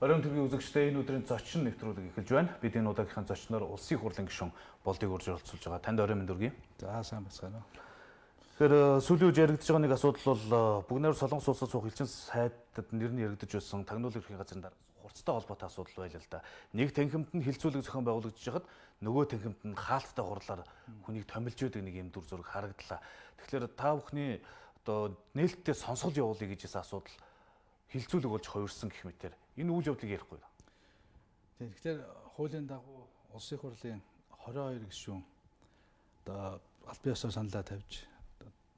Оройн төргийн үзэгчдээ энэ өдрийн зочин нэвтрүүлэг эхэлж байна. Бид энэ удаагийнхаа зочноор улсын хурлын гишүүн Болдыг урьж оролцуулж байгаа. Танд оройн мэнд хүргэе. За сайн бацгаана. Тэгэхээр сүүлийн үеж яригдж байгаа нэг асуудал бол бүгд найр Солонгос улсаас суух элчин сайдад нэр нь яригдж байсан тагнуулын ерхий газрын дараа хурцтай холбоотой асуудал байл л да. Нэг танхимд нь хилцүүлэг зохион байгуулагдж байхад нөгөө танхимд нь хаалттай хурлаар хүнийг томилж байдаг нэг юм дүр зураг харагдлаа. Тэгэхээр та бүхний одоо нээлттэй сонсгол явуулъя гэж хэлсэн асуудал хилцүүлэг болж хувирсан гэх мэтэр энэ үйл явдлыг ярихгүй. Тэгэхээр хуулийн дагуу улсын хурлын 22 гишүүн одоо аль биесээр саналаа тавьж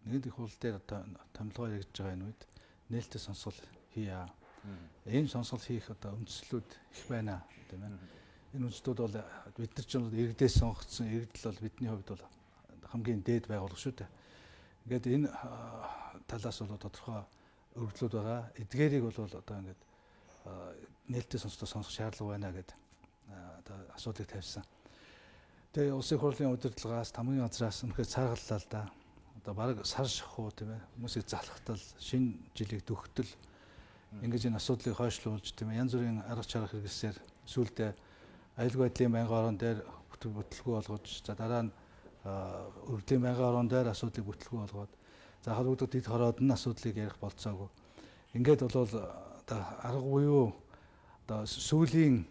нэгэн хууль дээр одоо томилгоо яригдж байгаа энэ үед нээлттэй сонсгол хийя. Энэ сонсгол хийх одоо үндслүүд их байна тийм ээ. Энэ үндслүүд бол бид нар ч иргэдээс сонгогдсон иргэдэл бол бидний хувьд бол хамгийн дээд байгууллага шүү дээ. Ингээд энэ талаас бол тодорхой өргөдлүүд байгаа. Эдгээрийг бол одоо ингээд нээлттэй сонсох шаардлага байна гэдэг одоо асуудлыг тавьсан. Тэгээ улсын хурлын удирдлагаас тамгын газраас үнэхээр цааргаллаа л да. Одоо баг сар шахуу тийм ээ. Хүмүүсийг залхахтал, шинэ жилийг дөхтөл ингэж энэ асуудлыг хойшлуулж тийм ээ. Янз бүрийн арга чарга хэрэглэсээр сүүлдээ аюулгүй байдлын байнгын орон дээр бүтлгүй болгож за дараа нь өргөдлийн байнгын орон дээр асуудлыг бүтлгүй болгоод за холбогдох дэд хороод нь асуудлыг ярих болцоогүй. Ингээд бол одоо арга буюу одоо сүүлийн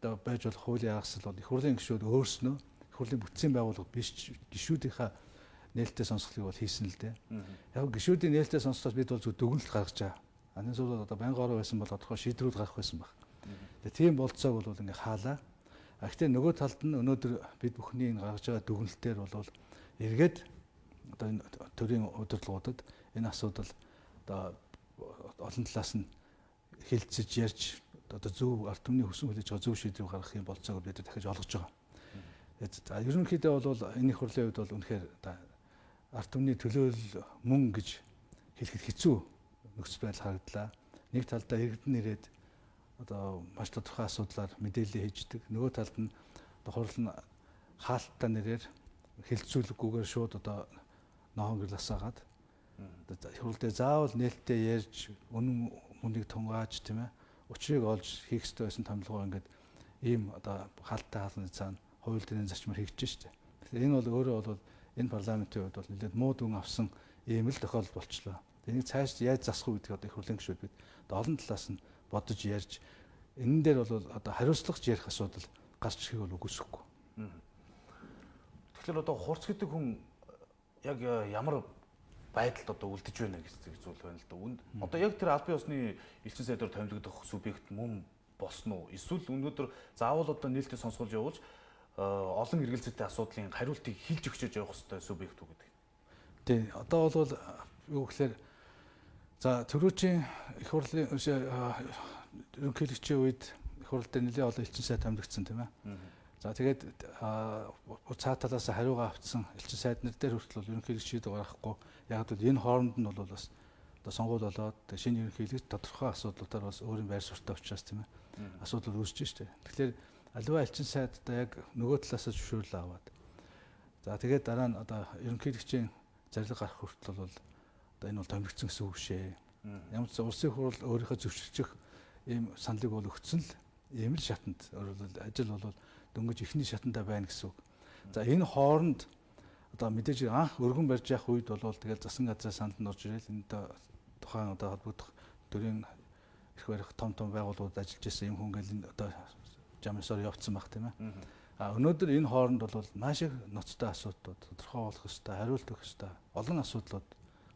одоо байж болох хуулийн аргасал бол их хурлын гишүүд өөрснөө их хурлын бүтцийн байгууллага биш гишүүдийнхаа нээлттэй сонсголыг бол хийсэн л дээ. Яг гишүүдийн нээлттэй сонсолоос бид бол зөв дүгнэлт гаргаж байгаа. Энэ зүйл одоо байнгын орон байсан бол тодорхой шийдвэрүүд гарах байсан баг. Тэгээ тийм болцоог бол ингээ хаалаа. Гэхдээ нөгөө талд нь өнөөдөр бид бүхний энэ гаргаж байгаа дүгнэлтээр бол эргээд одоо энэ төрийн удирдлагуудад энэ асуудал одоо олон талаас нь хилцэж ярьж одоо зөв ард түмний хүсэн хүлээж байгаа зөв шийдвэр гаргахын болцоог бид дахиж олгож байгаа. Тэгээд ерөнхийдөө бол энэ их хурлын хувьд бол үнэхээр ард түмний төлөөлөл мөн гэж хэлэхэд хэцүү нөхцөл байдал харагдлаа. Нэг талдаа иргэдэн ирээд одоо маш тодорхой асуудлаар мэдээлэл хийждэг. Нөгөө талд нь одоо хурал нь хаалттай нэрээр хилцүүлэггүйгээр шууд одоо нохон гэрласаагаад хурал дээр заавал нээлттэй ярьж үнэн мөнийг тунгааж тийм ээ учрыг олж хийх ёстой байсан томилгоо ингээд ийм одоо хаалттай хаалганы цаана хууль дээрийн зарчмаар хийгдэж штэ. Тэгэхээр энэ бол өөрөө бол энэ парламентын хувьд бол нэлээд муу дүн авсан ийм л тохиолдол болчлоо. Энийг цааш яаж засах вэ гэдэг одоо их хурлын гишүүд бид олон талаас нь бодож ярьж энэ дээр бол одоо хариуцлагч ярих асуудал гарч ирэхийг бол үгүйсэхгүй. Тэгэхээр одоо хурц гэдэг хүн яг ямар байдалд одоо үлдэж байна гэсэн зүйл байна л да. Одоо яг тэр албан ёсны элчин сайдаар томилогдох субъект мөн босно уу? Эсвэл өнөөдөр заавал одоо нээлттэй сонсголж явуулж олон эргэлзээтэй асуудлын хариултыг хилж өгчөж явах хэрэгтэй субъект үү гэдэг. Тий, одоо бол юу гэхээр за төрөөчийн их хурлын ерөнхийлөгчийн үед их хурл дээр нэлээд олон элчин сайд томилогдсон тийм ээ. За тэгээд цаа талаас хариугаа авцсан элчин сайд нар дээр хүртэл ерөнхийлөгч шийдвэр гаргахгүй яг л энэ хооронд нь бол бас одоо сонгуул болоод шинэ ерөнхийлөгч тодорхой асуудлуудаар бас өөрийн байр суурьтай учраас тийм ээ асуудал үүсэж штэ. Тэгэхээр аливаа элчин сайд одоо яг нөгөө талаас зөвшөөрлөө аваад за тэгээд дараа нь одоо ерөнхийлөгчийн зарлиг гарах хүртэл бол одоо энэ бол томилогдсон гэсэн үг шээ. Ямар ч улсын хурл өөрийнхөө зөвшөөрчих ийм саналыг бол өгсөн л ийм л шатанд ажил бол дөнгөж ихний шатандаа байна гэсэн үг. За энэ хооронд одоо мэдээж анх өргөн барьж явах үед бол тэгэл засан газрын саналд нь орж ирэл энэ тухайн одоо холбогдох төрийн их барих том байгууллагууд ажиллаж байсан юм хүн гэл одоо жамсаар явцсан баг тийм ээ. А өнөөдөр энэ хооронд бол маш их ноцтой асуудлууд тодорхой болох ёстой, хариулт өгөх ёстой олон асуудлууд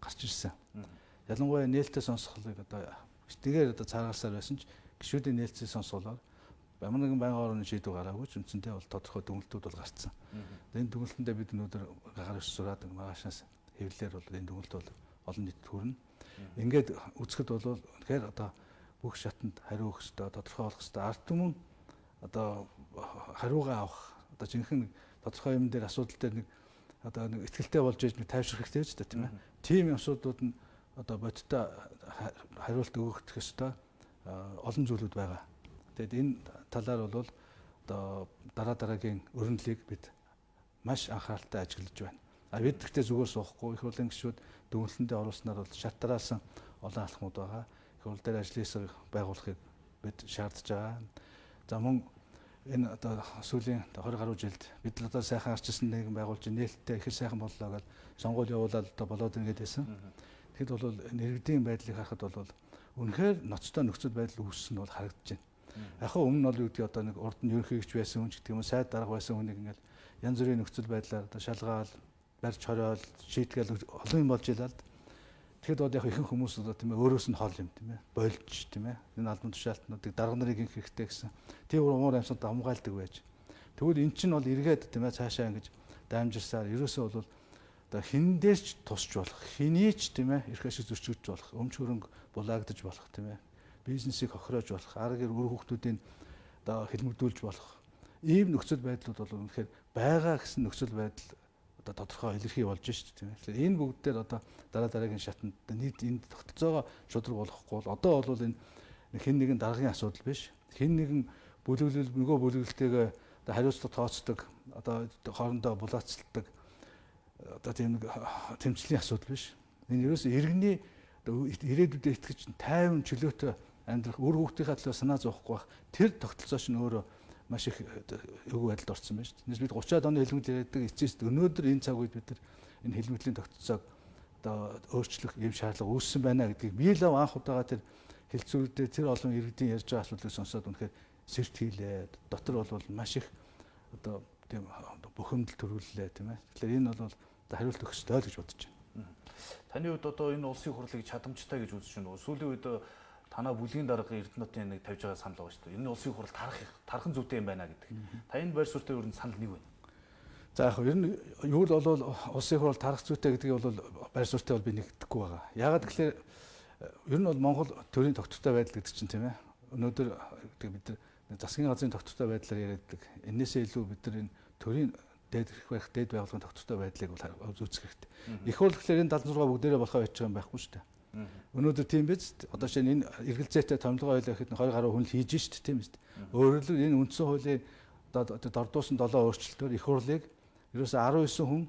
гарч ирсэн. Ялангуяа нээлттэй сонсголыг одоо тэгээр одоо цааргаасаар байсан ч гишүүдийн нээлттэй сонсголоор ямар нэгэн байнгын орны шийдвэр гараагүй ч үндсэндээ бол тодорхой дүгнэлтүүд бол гарцсан. Энэ дүгнэлтэндээ бид өнөөдөр гагаар ус зураад маргаашнаас хэвлэлээр бол энэ дүгнэлт бол олон нийтэд хүрнэ. Ингээд үзэхэд бол тэгэхээр одоо бүх шатанд хариу өгөх ёстой, тодорхой болох ёстой. Ард түмэн одоо хариугаа авах одоо жинхэнэ тодорхой юм дээр асуудал дээр нэг одоо нэг ихтгэлтэй болж ээж нэг тайвшрах хэрэгтэй ч тийм ээ. Тийм асуудлууд нь одоо бодиттой хариулт өгөх ёстой олон зүйлүүд байгаа. Тэгэд энэ талаар бол одоо дараагийн өрнөлийг бид маш анхааралтай ажиглаж байна. А бид гэхдээ зүгээр суухгүй их хурлын гишүүд дүгнэлтэндээ оруулснаар бол шатраасан олон алхмууд байгаа. Их хурл дээр ажлын хэсэг байгуулахыг бид шаардж байгаа. За мөн энэ одоо сүүлийн 20 гаруй жилд бид нар одоо сайхан арчилсан нийгэм байгуулж нээлттэй их сайхан боллоо гэж сонгуул явуулаад одоо болоод ингээд байсан. Тэгэхэд бол иргэдийн байдлыг харахад бол үнэхээр ноцтой нөхцөл байдал үүссэн нь бол харагдаж байна. Яг нь өмнө нь бол юу гэдэг одоо нэг урд нь ерөнхийлөгч байсан хүн ч гэдэг юм уу сайд дарга байсан хүнийг ингээд янз бүрийн нөхцөл байдлаар одоо шалгаал, барьж хориол, шийтгээл олон юм болж илаад. Тэгэхэд бол яг ихэнх хүмүүс одоо тийм ээ өөрөөс нь хол юм тийм ээ болж тийм ээ энэ албан тушаалтнуудыг дарга нарыг инх хэрэгтэй гэсэн. Тийм уур амьсгалд хамгаалдаг байж. Тэгвэл эн чинь бол эргээд тийм ээ цаашаа ингэж дамжирсаар ерөөсөө бол одоо хин дээрч тусч болох, хинийч тийм ээ эрх ашиг зөрчигдөж болох, өмч хөрөнгө булаагдаж болох тийм ээ бизнесийг хохироож болох, арга гэр үр хүүхдүүдийн одоо хэлмэгдүүлж болох ийм нөхцөл байдлууд бол үнэхээр байгаа гэсэн нөхцөл байдал одоо тодорхой илэрхий болж шүү дээ тийм ээ. Тэгэхээр энэ бүгд дээр одоо дараагийн шатанд нийт энд тогтцоогоо шудраг болохгүй бол одоо бол энэ хэн нэгэн даргын асуудал биш. Хэн нэгэн бүлэглэл нөгөө бүлэглэлтэйгээ одоо хариуцлага тооцдог, одоо хоорондоо булаацалдаг одоо тийм тэмцлийн асуудал биш. Энэ ерөөсөө иргэний ирээдүйдээ итгэж тайван чөлөөтэй амьдрах үр хүүхдийнхээ төлөө санаа зовхгүй байх тэр тогтолцоо чинь өөрөө маш их эвгүй байдалд орсон байна шүү дээ. Бид 30-аад оны хэлмэл яриадаг эцэст өнөөдөр энэ цаг үед бид нар энэ хэлмэтлийн тогтолцоог одоо өөрчлөх юм шаардлага үүссэн байна гэдгийг би л анх удаага тэр хэлцүүрдээ тэр олон иргэдийн ярьж байгаа асуудлыг сонсоод үнэхээр сэрт хийлээ. Дотор бол маш их одоо тийм бухимдал төрүүллээ тийм ээ. Тэгэхээр энэ бол одоо хариулт өгөх ёстой л гэж бодож байна. Таны хувьд одоо энэ улсын хурлыг чадамжтай гэж үзэж байна уу? Сүүлийн үед танаа бүлгийн дарга Эрдэнэтийн нэг тавьж байгаа санал байгаа шүү дээ. Энэ улсын хурал тархан зүйтэй юм байна гэдэг. Та энэ байр суурьтай ер нь санал нэг байна. За яг ер нь юу л бол улсын хурал тарах зүйтэй гэдгийг бол байр суурьтай бол би нэгдэхгүй байгаа. Яагаад гэвэл ер нь бол Монгол төрийн тогтвортой байдал гэдэг чинь тийм ээ. Өнөөдөр бид нар засгийн газрын тогтвортой байдлаар яриаддаг. Энээсээ илүү бид нар энэ төрийн дээд эрх дээд байгууллагын тогтвортой байдлыг бол үзэх хэрэгтэй. Их хурл гэхэлэр энэ 76 бүгдээрээ болохоо байж байгаа юм байхгүй шүү дээ. Өнөөдөр тийм биз. Одоо шинэ энэ эргэлзээтэй томилгоо хууль гэхэд 20 гаруй хүн л хийж шít тийм биз. Өөрөөр хэлбэл энэ үндсэн хуулийн одоо дордуусан 7 өөрчлөлтөөр их хурлыг ерөөсөө 19 хүн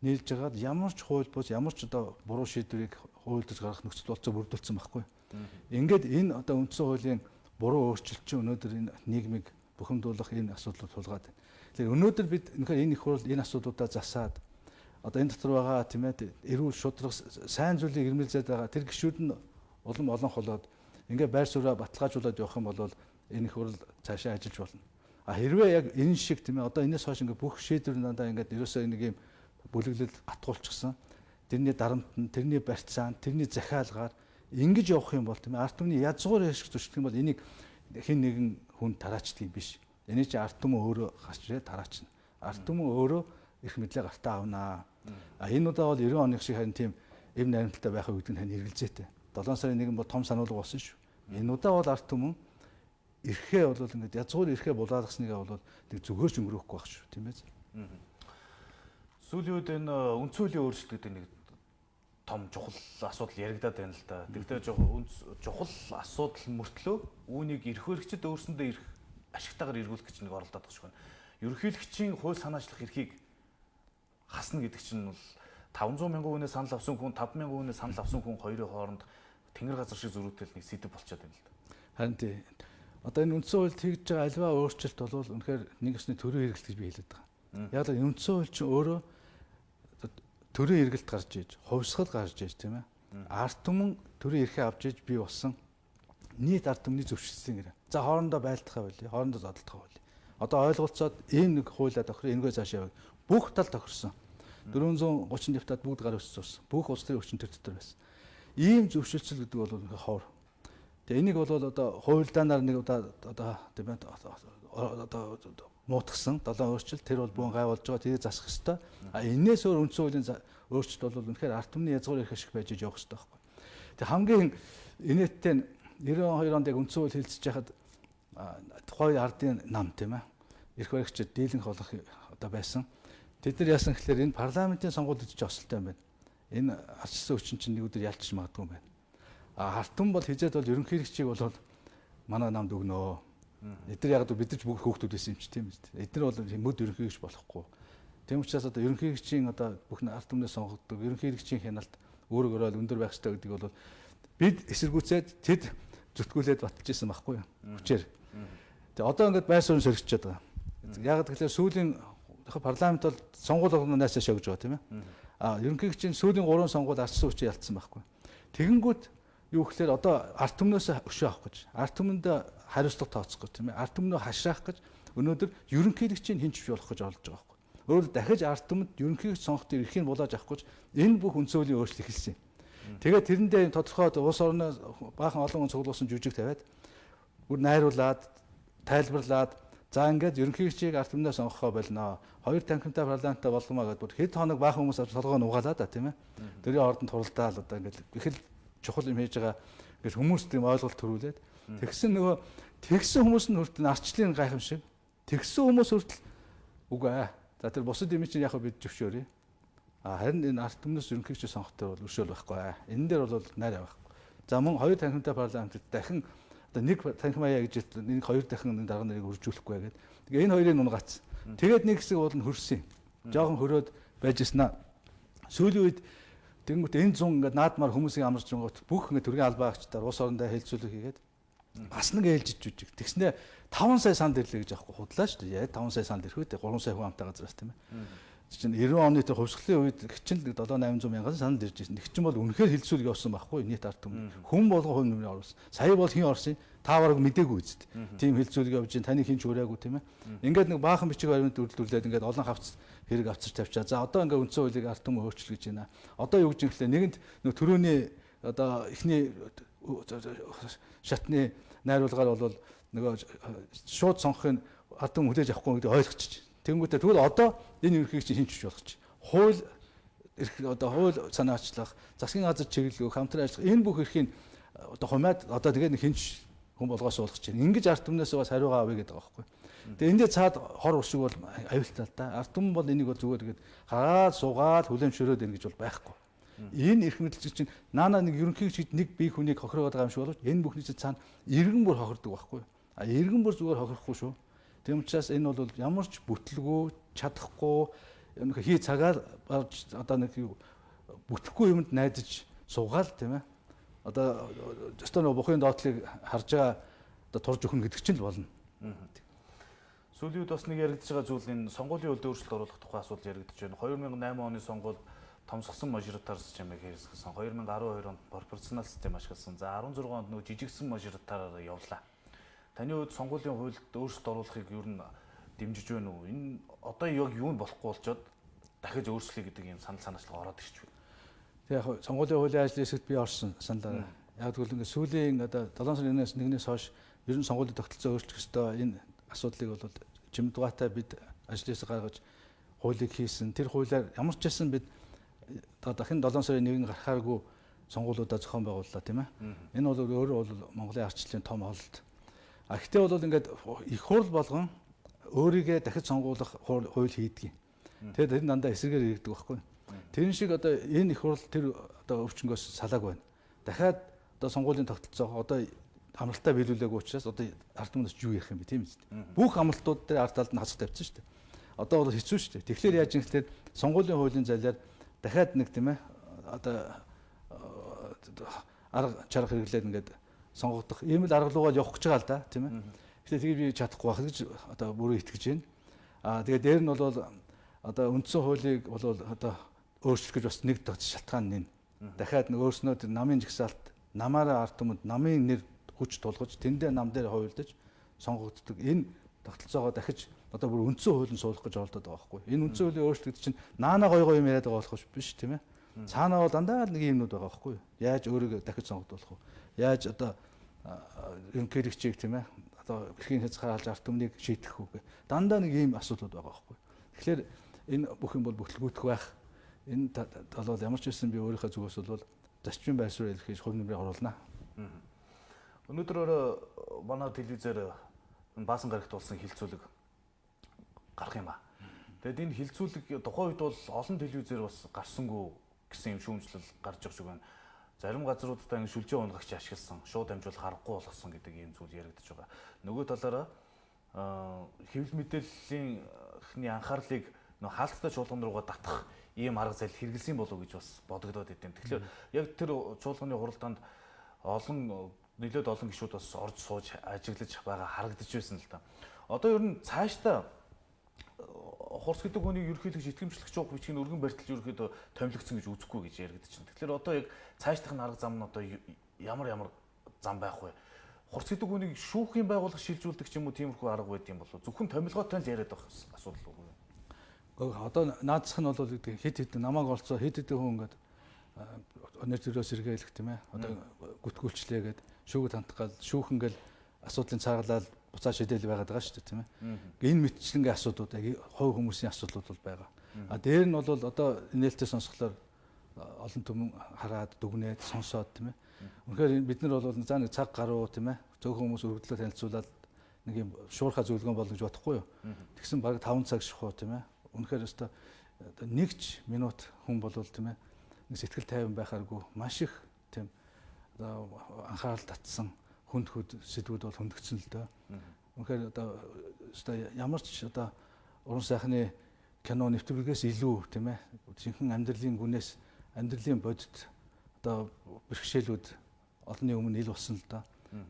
нийлж байгаад ямар ч хууль бус ямар ч одоо буруу шийдвэрийг хуульдаж гаргах нөхцөл болцоо бүрдүүлсэн байхгүй. Ингээд энэ одоо үндсэн хуулийн буруу өөрчлөлт чинь өнөөдөр энэ нийгмийг бухимдуулах энэ асуудлууд тулгаад байна. Тэгэхээр өнөөдөр бид энэ их хурл энэ асуудлуудаа засаад одоо энэ дотор байгаа тийм ээ эрүүл шудраг сайн зүйлийг ирмэлзээд байгаа тэр гишүүд нь олон холоод ингээ байр сууриа баталгаажуулаад явах юм бол энэ их хурл цаашаа ажиллаж болно. А хэрвээ яг энэ шиг тийм ээ одоо энэс хойш ингээ бүх шийдвэр надаа ингээ ерөөсөө нэг юм бүлэглэл атгуулчихсан. Тэрний дарамт нь, тэрний барьцаан, тэрний захиалгаар ингэж явах юм бол тийм ээ ард түмний язгуур хэшиг зөрчилдөх юм бол энийг хэн нэгэн хүн тараачдаг юм биш. Эний чи ард түмэн өөрөө гарч ирээ тараачна. Ард түмэн өөрөө эрх мэдлээ гартаа авнаа. А энэ удаа бол 90 оны шиг харин тийм эв найрамдалтай байхыг гэдэг нь хань эргэлзээтэй. 7 сарын 1 бол том сануулга болсон шүү. Энэ удаа бол ард түмэн эрхээ бол ингээд язгуур эрхээ булаалгасныг бол нэг зүгээрч өнгөрөхгүй байх шүү тийм ээ. Сүүлийн үед энэ үндсэн хуулийн өөрчлөлт гэдэг нэг том чухал асуудал яригадаад байна л да. Тэгвэл чухал асуудал мөртлөө үүнийг эрх баригчид өөрсөндөө эрх ашигтайгаар эргүүлэх гэж нэг оролдоод байгаа шүү байна. Ерөнхийлөгчийн хууль санаачлах эрхийг хасна гэдэг чинь бол 500 мянган хүнээс санал авсан хүн 5 мянган хүнээс санал авсан хүн хоёрын хооронд тэнгэр газар шиг зөрүүтэл нэг сэдв болчиход байна л да. Харин тий. Одоо энэ үндсэн хуульд хийж байгаа альва өөрчлөлт бол үнэхээр нэг ёсны төрийн хэрэгэлт гэж би хэлээд байгаа. Яг л үндсэн хууль чинь өөрөө төрийн эргэлт гарч иж, хувьсгал гарч иж тийм ээ. Ард түмэн төрийн эрхээ авч иж бий болсон нийт ард түмний зөвшөөрсөн гэрээ. За хоорондоо байлдахаа байли, хоорондоо зодтолдохоо байли. Одоо ойлголцоод энэ нэг хуулиа тохироо энэгээ цаашаа яваа. Бүх тал тохирсон. 430 депутат бүгд гар өссөн. Бүх улс төрийн хүчин төр дотор байсан. Ийм зөвшөөрсөл гэдэг бол ховор. Тэгээ энийг бол одоо хуульдаанаар нэг одоо тийм ээ одоо муутгсан 7 өөрчлөлт тэр бол буун гай болж байгаа тэрийг засах ёстой. А энээс өөр үндсэн хуулийн өөрчлөлт бол үнэхээр ард түмний язгуур эрх ашиг байж явах ёстой байхгүй. Тэг хамгийн инээдтэй 92 онд яг үндсэн хууль хэлцэж байхад тухайн ардын нам тийм ээ эрх баригчид дийлэнх болох одоо байсан. Тэд нар яасан гэхээр энэ парламентын сонгуульд ч осолтой юм байна. Энэ арчсан хүчин чинь нэг өдөр ялчих магадгүй юм байна. А ард түмэн бол хизээд бол ерөнхийлөгчийг бол манай намд өгнөө. Эдгээр яг бид нар ч бүх хөөхтүүд байсан юм чи тийм үү. Эдгээр бол мөд ерөнхийлөгч болохгүй. Тийм учраас одоо ерөнхийлөгчийн одоо бүх ард түмнээс сонгогддог ерөнхийлөгчийн хяналт өөрөөр өндөр байх ёстой гэдэг бол бид эсэргүүцээд тэд зүтгүүлээд батж исэн байхгүй юу? Хүчээр. Тэгээ одоо ингээд байр суурь сөрөгчөд байгаа. Яг тэгэхээр сүүлийн парламент бол сонгуул болгоноос шогж байгаа тийм ээ. Ерөнхийдөө сүүлийн 3 сонгуул арчсан хүчээр ялцсан байхгүй. Тэгэнгүүт юу гэхээр одоо ард түмнөөс өшөө авах гэж, ард түмэнд хариуцлага тооцох гэж тийм ээ. Ард түмнөө хашраах гэж өнөөдөр ерөнхийлөгчийн хинч бий болох гэж оролж байгаа байхгүй. Өөрөөр дахиж ард түмэнд ерөнхийлөгч сонгоход эрхийн булааж авах гэж энэ бүх үндсөлийн өөрчлөлт эхэлсэн. Тэгээд тэрэндээ тодорхой улс орны баахан олон хүн цуглуулсан жүжиг тавиад бүр найруулад, тайлбарлаад за ингээд ерөнхийлөгчийг ард түмнээ сонгохоо болно. 2 танхимтай парламенттай болгомоо гэдээ бүр хэд хоног баахан хүмүүс толгой нугаалаа да тийм ээ. Тэрийн ордонд хуралдаал одоо ингээд их л чухал юм хийж байгаа ингээд хүмүүст тийм ойлголт төрүүлээд тэгсэн нөгөө тэгсэн хүмүүс нь хүртэл арчлын гайхамшиг тэгсэн хүмүүс хүртэл үгүй ээ. За тэр бусад юм чинь яг бид зөвшөөрье. Харин энэ ард түмнээс ерөнхийлөгч сонгохтой бол өршөөл байхгүй. Энэ дээр бол найр байхгүй. За мөн 2 танхимтай парламентд дахин одоо 1 танхим аяа гэж нэг 2 дахин дарга нарыг үржүүлэхгүй гэдэг. Тэгээ энэ хоёрыг нунгац. Тэгээд нэг хэсэг бол нь хөрсөн. Жохон хөрөөд байж гиснаа. Сүүлийн үед тэнгуут энэ зун ингээд наадмаар хүмүүсийг амарч байгаа бүх ингээд төргийн албаа агчдаар улс орондоо хэлцүүлэг хийгээд бас нэг ээлжиж жүжиг. Тэгснэ 5 сая санд ирлээ гэж аахгүй худлаа шүү дээ. 5 сая санд ирэх үү? 3 сая хүн амтай газраас тийм ээ. Чинь 90 оны тэр хувьсгалын үед гिचэн 7-800 мянган санд ирж ирсэн. Тэг чинь бол үнэхээр хэлцүүлэг явуулсан байхгүй нийт ард түмэн. Хүн болгон хувь нэмрээ оруулсан. Сая бол хин орсон. Та бараг мдээгүй үст. Тийм хэлцүүлэг явж ин таны хин ч хүрээгүй тийм ээ. Ингээд нэг баахан бичиг баримт үйлдвэрлээд ингээд олон хавц хэрэг авчирч тавьчаа. За одоо ингээд үндсэн хуулийг ард түмэн өөрчлөж гэж байна. Одоо юу гэж юм хэлээ нэгэнд нэг төрөний одоо эхний шатны найруулгаар бол нөгөө шууд сонгохын ард түмэн хүлээж авахгүй гэдэг ойлгочих. Тэнгүүтээ тэгвэл одоо энэ ерөнхийг чинь хинч болгоч. Хууль одоо хууль санаачлах, засгийн газар чиглэлгүй хамтран ажиллах энэ бүх эрхийн одоо хумаад одоо тэгээд нэг хинч хүн болгоос болгож байна. Ингэж ард түмнээс бас хариугаа авъя гэдэг байгаа байхгүй. Тэгээд эндээ цаад хор уршиг бол аюултай л да. Ард түмэн бол энийг бол зүгээр тэгээд хараад суугаад хүлэмжшөрөөд ийн гэж бол байхгүй. Энэ эрх мэдэлч чинь наана нэг ерөнхийдөө нэг бие хүнийг хохироод байгаа юм шиг боловч энэ бүхний чинь цаана иргэн бүр хохирдог байхгүй. Иргэн бүр зүгээр хохирохгүй шүү. Тэм учраас энэ бол ямар ч бүтлгүй, чадахгүй, хий цагаар одоо нэг бүтэхгүй юмд найдаж суугаал тийм ээ. Одоо өстөө нэг бухын доотлыг харж байгаа одоо турж өгнө гэдэг чинь л болно. Сүүлийн үед бас нэг яригдж байгаа зүйл энэ сонгуулийн үлд өөрчлөлт оруулах тухай асуудал яригдж байна. 2008 оны сонгуульд томсгосон мажоритарс чимээг хэрэгсгэсэн. 2012 онд пропорционал систем ашигласан. За 16 онд нөгөө жижигсэн мажоритараар явлаа. Таны хувьд сонгуулийн хуульд өөрчлөлт оруулахыг юу н дэмжиж байна уу? Энэ одоо яг юу нь болохгүй болчоод дахиж өөрчлөе гэдэг юм санал санаачлага ороод ирч байна. Тэг яг сонгуулийн хуулийн ажлын хэсэгт би орсон саналаа. Яг тэгвэл ингээд сүүлийн одоо 7 сарын 1-ээс хойш ер нь сонгуулийн тогтолцоо өөрчлөх ёстой энэ асуудлыг бол чимдгаатай бид ажлын хэсэг гаргаж хуулийг хийсэн. Тэр хуулиар ямар ч байсан бид дахин 7 сарын 1-ний гарахааргүй сонгуулиудаа зохион байгууллаа тийм ээ. Энэ бол өөрөө бол Монголын арчлалын том холд. Гэхдээ бол ингээд их хурл болгон өөрийгөө дахиж сонгуулах хууль хийдэг. Тэгээд тэр дандаа эсрэгээр ирдэг байхгүй. Тэр шиг одоо энэ их хурл тэр одоо өвчнгөөс салааг байна. Дахиад одоо сонгуулийн тогтолцоо одоо амралтаа биелүүлээгүй учраас одоо ард түмнээс юу ярих юм бэ тийм үү? Бүх амралтууд дээр ард талд нь хасах тавьчихсан шүү дээ. Одоо бол хэцүү шүү дээ. Тэгэхээр яаж юм гэхээр сонгуулийн хуулийн залиар дахиад нэг тийм ээ одоо арга чарга хэрэглээд ингээд сонгогдох ийм л арга руугаа явах гэж байгаа л да тийм ээ. Тэгэхээр тийг би чадахгүй байх гэж одоо бүрөө итгэж байна. Тэгээд дээр нь бол одоо үндсэн хуулийг бол одоо өөрчлөх гэж бас нэг шалтгаан нэ. Дахиад нэг өөрснөө тэр намын жагсаалт намаараа ард түмэнд намын нэр хүч тулгаж тэндээ нам дээр хувилдаж сонгогддог. Энэ тогтолцоогоо дахиж одоо бүр үндсэн хуулийг суулгах гэж оролдоод байгаа байхгүй. Энэ үндсэн хуулийн өөрчлөлт чинь наана гой юм яриад байгаа болох биш тийм ээ. Цаанаа бол дандаа л нэг юмнууд байгаа байхгүй. Яаж өөрийгөө дахиж сонгогдуулах вэ? Яаж одоо ерөнхийлөгчийг тийм ээ одоо эрхийн хязгаар халж ард түмнийг шийдэх үү гэх дандаа нэг ийм асуудлууд байгаа байхгүй. Тэгэхээр энэ бүх юм бол бүтлгүүтэх байх. Энэ бол ямар ч байсан би өөрийнхөө зүгээс бол зарчмын байр суурь илэрхийлж хувь нэмрээ оруулнаа. Өнөөдөр манай телевизээр баасан гарагт болсон хилцүүлэг гарах юм ба. Тэгэд энэ хилцүүлэг тухайн үед бол олон телевизээр бас гарсангүй гэсэн юм шүүмжлэл гарч байгаа шиг байна. Зарим газруудаа ингэ шүлжээ унгагч ашигласан, шууд амжуулах аргагүй болгосон гэдэг ийм зүйл яригдж байгаа. Нөгөө талаараа хэвлэл мэдээллийн анхаарлыг нөө хаалттай чуулган руугаа татах ийм арга зал хэрэгэлсэн болов уу гэж бас бодогдоод идэв. Тэгэхээр яг тэр чуулганы хуралдаанд олон нэлээд олон гишүүд бас орж сууж ажиглаж байгаа харагдаж байсан л да. Одоо ер нь цаашдаа хурц гэдэг үнийг ерөнхийдөө итгэмжлэгч жоо бичгийн өргөн барьталж ерөнхийдөө томилогдсон гэж үзэхгүй гэж яригдаж байна. Тэгэхээр одоо яг цаашдах нь арга зам нь одоо ямар зам байх вэ? Хурц гэдэг үнийг шүүхийн байгууллага шилжүүлдэг ч юм уу тиймэрхүү арга байд юм болов зөвхөн томилгоотой л яриад байх асуудал уу? Одоо наадсах нь бол хэд намайг олцоо хэд хүн ингээд өнөр төрөөс эргээлэх тийм ээ. Одоо гүтгүүлчлээгээд шүүгд хантах гал шүүх ингээл асуудлын цааглал буцаа шидээл байгаад байгаа шүү дээ тийм ээ. Энэ мэтчлэнгийн асуудлууд яг хувь хүмүүсийн асуудлууд бол байгаа. А дээр нь бол одоо нээлттэй сонсголоор олон түмэн хараад дүгнээд сонсоод тийм ээ. Үнэхээр бид нар бол за нэг цаг гаруй тийм ээ. Зөвхөн хүмүүс өргөдлөө танилцуулаад нэг юм шуурхай зөвлөгөө болно гэж бодохгүй юу. Тэгсэн баг 5 цаг шахуу тийм ээ. Үнэхээр өстой нэгч минут хүн болвол тийм ээ. Нэг сэтгэл тайван байхааргүй маш их тийм анхаарал татсан хүнд сэдвүүд бол хөндөгцөн л дөө. Үнэхээр одоо ямар ч одоо уран сайхны кино нэвтрүүлгээс илүү тийм ээ жинхэнэ амьдралын гүнээс амьдралын бодит одоо бэрхшээлүүд олонний өмнө ил болсон л доо.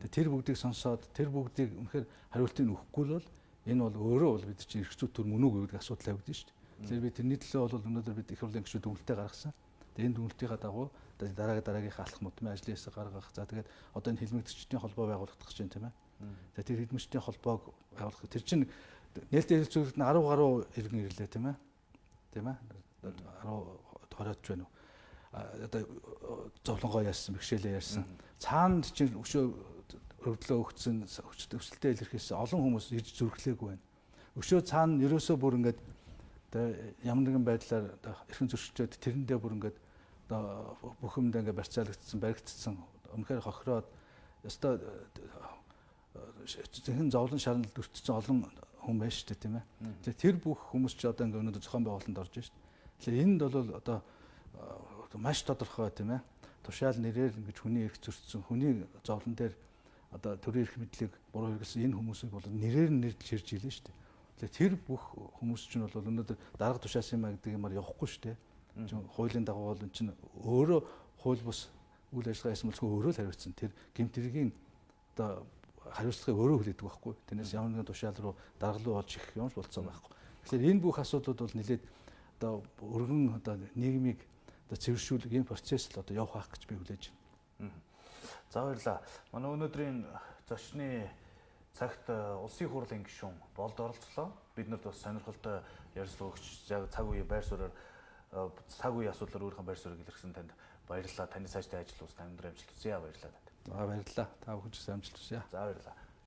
Тэр бүгдийг сонсоод тэр бүгдийг үнэхээр хариултыг өгөхгүй бол энэ бол өөрөө бол бид чинь эрх зүйн төр мөн үг гэдэг асуудал тавигдана шүү дээ. Тэгэхээр бид тэрний төлөө бол өнөөдөр бид их хурлын гишүүд дүгнэлтээ гаргасан. Тэгээд энэ дүгнэлтийн дагуу дараагийнхаа алхмууд тийм ажлын хэсэг гаргах. За тэгээд одоо энэ хэлмэгдэгчдийн холбоо байгуулагдах гэж байна тийм ээ. За тэр хэлмэгчдийн холбоог байгуулах. Тэр чинь нээлттэй хэлцүүлэгт нь 10 гаруй иргэн ирлээ тийм ээ. Тийм ээ. 10 20-од байна уу? Одоо зовлонгоо ярьсан, бэрхшээлээ ярьсан. Цаанд чинь өшөө өргөдлөө өгцөн, өсөлтөө илэрхийлсэн олон хүмүүс ирж зүрхлээгүй байна. Өшөө цаана ерөөсөө бүр ингээд одоо ямар нэгэн байдлаар одоо эрхэн зөрчилдөд тэрэндээ бүр ингээд одоо бүх юмдаа ингээд барьцаалагдсан, баригдсан, үнэхээр хохироод ёстой зинхэн зовлон шарналд өртсөн олон хүн байна шүү дээ тийм ээ. Тэгэхээр тэр бүх хүмүүс ч одоо ингээд өнөөдөр зохион байгуулалтанд орж байна шүү дээ. Тэгэхээр энд бол одоо маш тодорхой тийм ээ. Тушаал нэрээр ингэж хүний эрх зөрчсөн, хүний зовлон дээр одоо төрийн эрх мэдлийг буруу хэрэглэсэн энэ хүмүүсийг бол нэрээр нь нэрлж хэрж илэн шүү дээ. Тэгэхээр тэр бүх хүмүүс чинь бол өнөөдөр дарга тушаасан юм а гэдэг юмар явахгүй шүү дээ. Хуулийн дагуу бол энэ чинь өөрөө хууль бус үйл ажиллагаа хийсэн болцгоо өөрөө л хариуцсан. Тэр гэмт хэргийн одоо хариуцлагыг өөрөө хүлээдэг байхгүй. Тэрнээс ямар нэгэн тушаал руу дарга руу олж ирэх юм болцоо байхгүй. Тэгэхээр энэ бүх асуудлууд бол нэлээд одоо өргөн одоо нийгмийг одоо цэвэршүүлэх энэ процесс л одоо явах гэж би хүлээж байна. За баярлалаа. Манай өнөөдрийн зочны цагт улсын хурлын гишүүн Болд оролцлоо. Биднэрт бас сонирхолтой ярилцлага өгч цаг үеийн байр суурьаар цаг үеийн асуудлаар өөрийнхөө байр суурийг илэрхсэн танд баярлалаа. Таны цаашдын ажил ус танд амжилт хүсье. Баярлалаа. За баярлалаа. Та бүхэн ч амжилт хүсье. За баярлалаа.